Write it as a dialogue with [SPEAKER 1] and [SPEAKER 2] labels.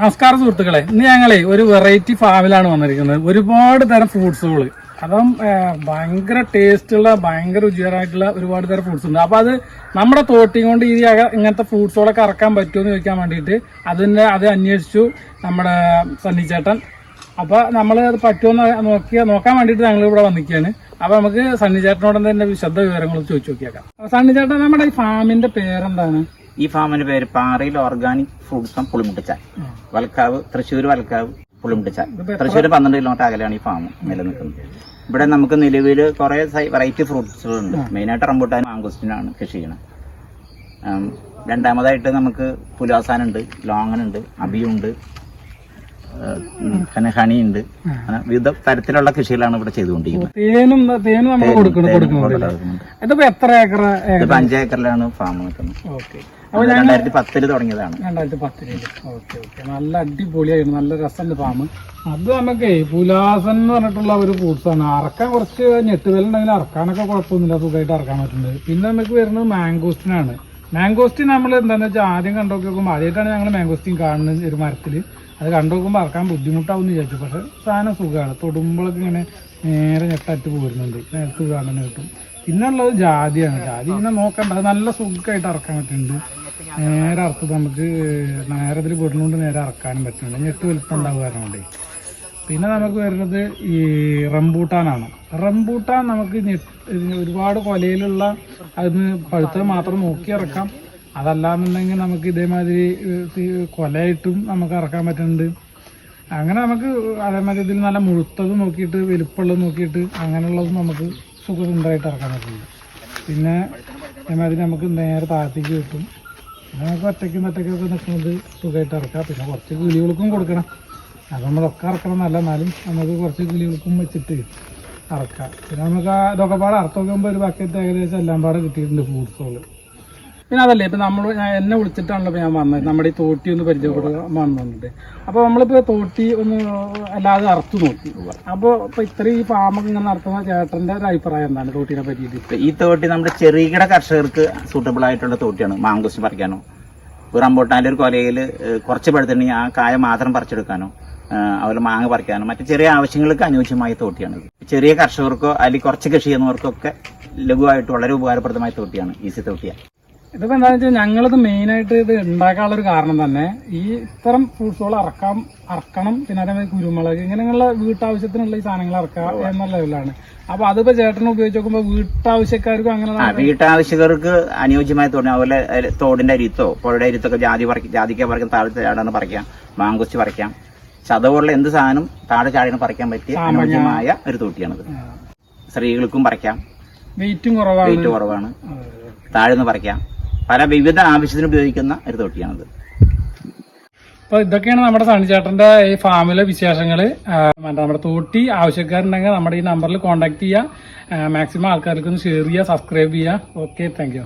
[SPEAKER 1] നമസ്കാരം സുഹൃത്തുക്കളെ, ഇന്ന് ഞങ്ങളെ ഒരു വെറൈറ്റി ഫാമിലാണ് വന്നിരിക്കുന്നത്. ഒരുപാട് തരം ഫ്രൂട്ട്സുകൾ, അതും ഭയങ്കര ടേസ്റ്റുള്ള ഭയങ്കര രുചികരമായിട്ടുള്ള ഒരുപാട് തരം ഫ്രൂട്ട്സ് ഉണ്ട്. അപ്പൊ അത് നമ്മുടെ തോട്ടിയും കൊണ്ട് ഈ ഇങ്ങനത്തെ ഫ്രൂട്ട്സുകളൊക്കെ ഇറക്കാൻ പറ്റുമോ എന്ന് ചോദിക്കാൻ വേണ്ടിയിട്ട് അത് അന്വേഷിച്ചു നമ്മുടെ സണ്ണി ചേട്ടൻ. അപ്പൊ നമ്മൾ അത് പറ്റുമോ നോക്കാൻ വേണ്ടിയിട്ട് ഞങ്ങൾ ഇവിടെ വന്നിരിക്കുകയാണ്. അപ്പൊ നമുക്ക് സണ്ണി ചേട്ടനോട് തന്നെ വിശദ വിവരങ്ങൾ ചോദിച്ചു നോക്കിയേക്കാം. സണ്ണി ചേട്ടൻ, നമ്മുടെ ഈ ഫാമിന്റെ പേരെന്താണ്?
[SPEAKER 2] ഈ ഫാമിന്റെ പേര് Parayil organic fruits and Pulimuttichal, Valakkavu, Thrissur Valakkavu Pulimuttichal. Thrissur 12 kilometre അകലെയാണ് ഈ ഫാം നിലനിൽക്കുന്നത്. ഇവിടെ നമുക്ക് നിലവിൽ കുറെ വെറൈറ്റി ഫ്രൂട്ട്സുകളുണ്ട്. മെയിനായിട്ട് റംബൂട്ടാൻ, മാംഗോസ്റ്റിനാണ് കൃഷി ചെയ്യണം. രണ്ടാമതായിട്ട് നമുക്ക് പുലാസാനുണ്ട്, ലോങ്ങനുണ്ട്, അബിയുണ്ട്, പിന്നെ ഹണിയുണ്ട്. വിവിധ തരത്തിലുള്ള കൃഷികളാണ് ഇവിടെ ചെയ്തുകൊണ്ടിരിക്കുന്നത്.
[SPEAKER 1] ഇതിപ്പോ എത്ര ഏക്കർ?
[SPEAKER 2] 5 ഏക്കറിലാണ് ഫാം നിൽക്കുന്നത്. 2010 തുടങ്ങിയതാണ്.
[SPEAKER 1] 2010. ഓക്കെ. നല്ല അടിപൊളിയായിരുന്നു, നല്ല രസമുണ്ട് ഫാം. അത് നമുക്ക് പുലാസൻ എന്ന് പറഞ്ഞിട്ടുള്ള ഒരു ഫ്രൂട്ട്സ് ആണ്. അറക്കാൻ കുറച്ച് ഞെട്ടുതലുണ്ടെങ്കിൽ അറക്കാനൊക്കെ കുഴപ്പമൊന്നുമില്ല, സുഖമായിട്ട് അറക്കാൻ പറ്റുന്നത്. പിന്നെ നമുക്ക് വരുന്നത് മാംഗോസ്റ്റിനാണ്. മാംഗോസ്റ്റിൻ നമ്മൾ എന്താണെന്ന് വെച്ചാൽ ആദ്യം കണ്ടോക്കി നോക്കുമ്പോൾ ആദ്യമായിട്ടാണ് ഞങ്ങൾ മാംഗോസ്റ്റിൻ കാണുന്നത് ഒരു മരത്തിൽ. അത് കണ്ടുനോക്കുമ്പോൾ അറക്കാൻ ബുദ്ധിമുട്ടാവും എന്ന് വിചാരിച്ചു. പക്ഷെ സാധനം സുഖമാണ്, തൊടുമ്പോഴൊക്കെ ഇങ്ങനെ നേരെ ഞെട്ടറ്റ് പോരുന്നുണ്ട്, നേരത്തെ സുഖമാണ് കിട്ടും. പിന്നെ ഉള്ളത് ജാതിയാണ്. ജാതി പിന്നെ നോക്കണ്ട, അത് നല്ല സുഖമായിട്ട് അറക്കാൻ പറ്റുന്നുണ്ട്. നേരെ അറുത്തത് നമുക്ക് നേരെ ഇതിൽ വീടിനുകൊണ്ട് നേരെ അറക്കാനും പറ്റുന്നുണ്ട്, ഞെട്ട് വലിപ്പം ഉണ്ടാവുക. പിന്നെ നമുക്ക് വരുന്നത് ഈ റംബൂട്ടാനാണ്. റംബൂട്ടാൻ നമുക്ക് ഒരുപാട് കൊലയിലുള്ള അതിന് പഴുത്തത് മാത്രം നോക്കി ഇറക്കാം. അതല്ലാന്നുണ്ടെങ്കിൽ നമുക്ക് ഇതേമാതിരി കൊലയായിട്ടും നമുക്ക് ഇറക്കാൻ പറ്റുന്നുണ്ട്. അങ്ങനെ നമുക്ക് അതേമാതിരി ഇതിൽ നല്ല മുഴുത്തത് നോക്കിയിട്ട് വലിപ്പമുള്ളത് നോക്കിയിട്ട് അങ്ങനെയുള്ളതും നമുക്ക് സുഖമുണ്ടായിട്ട് ഇറക്കാൻ പറ്റുന്നുണ്ട്. പിന്നെ അതേമാതിരി നമുക്ക് നേരെ താഴത്തേക്ക് കിട്ടും. പിന്നെ നമുക്ക് ഒറ്റയ്ക്കൊക്കെ നിൽക്കുന്നത് സുഖമായിട്ട് ഇറക്കാം. പിന്നെ കുറച്ച് കിളികൾക്കും കൊടുക്കണം. അത് നമ്മളൊക്കെ ഇറക്കണം എന്നല്ല, എന്നാലും നമുക്ക് കുറച്ച് കിളികൾക്കും വെച്ചിട്ട് ഇറക്കാം. പിന്നെ നമുക്ക് ഇതൊക്കെ പാടെ അറുത്ത് നോക്കുമ്പോൾ ഒരു ബക്കറ്റ് ഏകദേശം എല്ലാം പാടെ കിട്ടിയിട്ടുണ്ട് ഫ്രൂട്ട്സുകൾ. പിന്നെ അതല്ലേ ഇപ്പം എന്നെ വിളിച്ചിട്ടാണല്ലോ ഞാൻ വന്നത്, നമ്മുടെ ഈ തോട്ടി ഒന്ന് പരിചയപ്പെടുക വന്നിട്ട്. അപ്പോൾ നമ്മളിപ്പോൾ തോട്ടി ഒന്ന് അല്ലാതെ അറുത്ത് നോക്കി. അപ്പോൾ ഇപ്പോൾ ഇത്രയും ഈ ഫാമൊക്കെ ഇങ്ങനെ നടത്തുന്ന ചേട്ടൻ്റെ ഒരു അഭിപ്രായം എന്താണ് തോട്ടിനെ പറ്റിയിട്ട്?
[SPEAKER 2] ഈ തോട്ടി നമ്മുടെ ചെറുകിട കർഷകർക്ക് സൂട്ടബിൾ ആയിട്ടുള്ള തോട്ടിയാണ്. മാംഗോസ്റ്റ് പറിക്കാനോ, റംബൂട്ടാൻ്റെ ഒരു കൊലയിൽ കുറച്ച് പഴുത്തുണ്ടെങ്കിൽ ആ കായ മാത്രം പറിച്ചെടുക്കാനോ, അതുപോലെ മാങ്ങ പറിക്കാനോ മറ്റു ചെറിയ ആവശ്യങ്ങൾക്ക് അനുയോജ്യമായ തോട്ടിയാണിത്. ചെറിയ കർഷകർക്കോ അല്ലെങ്കിൽ കുറച്ച് കൃഷി ചെയ്യുന്നവർക്കൊക്കെ ലഘുവായിട്ട് വളരെ ഉപകാരപ്രദമായ തോട്ടിയാണ്, ഈസി തോട്ടിയാണ്.
[SPEAKER 1] ഇതിപ്പോൾ എന്താണെന്ന് വെച്ചാൽ ഞങ്ങളിത് മെയിനായിട്ട് ഇത് ഉണ്ടാക്കാനുള്ള ഒരു കാരണം തന്നെ ഈ ഇത്തരം ഫ്രൂട്ട്സുകൾ അറക്കണം. പിന്നെ അതേമാതിരി കുരുമുളക് ഇങ്ങനെയുള്ള വീട്ടാവശ്യത്തിനുള്ള ഈ സാധനങ്ങൾ ഇറക്കുക എന്നുള്ള ലെവലാണ്. അപ്പൊ അതിപ്പോ ചേട്ടനെ ഉപയോഗിച്ച് നോക്കുമ്പോൾ വീട്ടാവശ്യക്കാർക്കും അങ്ങനെ
[SPEAKER 2] വീട്ടാവശ്യക്കാർക്ക് അനുയോജ്യമായ തോടി, അതുപോലെ തോടിന്റെ അരിത്തോ പുഴയുടെ അരിത്തൊക്കെ ജാതിക്ക പറിക്കാം, താഴെ ചാടാണ് പറിക്കാം, മാങ്കോസ്റ്റ് പറിക്കാം. ചതവുള്ള എന്ത് സാധനം താഴെ ചാടിയാണ് പറിക്കാൻ പറ്റിയ അനുയോജ്യമായ ഒരു തോട്ടിയാണിത്. സ്ത്രീകൾക്കും പറിക്കാം,
[SPEAKER 1] വെയിറ്റും
[SPEAKER 2] കുറവാണ്, താഴ്ന്ന് പറിക്കാം. പല വിവിധ ആവശ്യത്തിന് ഉപയോഗിക്കുന്ന ഒരു തോട്ടിയാണിത്.
[SPEAKER 1] അപ്പൊ ഇതൊക്കെയാണ് നമ്മുടെ സണ്ണി ചേട്ടന്റെ ഈ ഫാമിലെ വിശേഷങ്ങള്. നമ്മുടെ തോട്ടി ആവശ്യക്കാരുണ്ടെങ്കിൽ നമ്മുടെ ഈ നമ്പറിൽ കോൺടാക്ട് ചെയ്യുക. മാക്സിമം ആൾക്കാർക്ക് ഒന്ന് ഷെയർ ചെയ്യുക, സബ്സ്ക്രൈബ് ചെയ്യുക. Okay, thank you.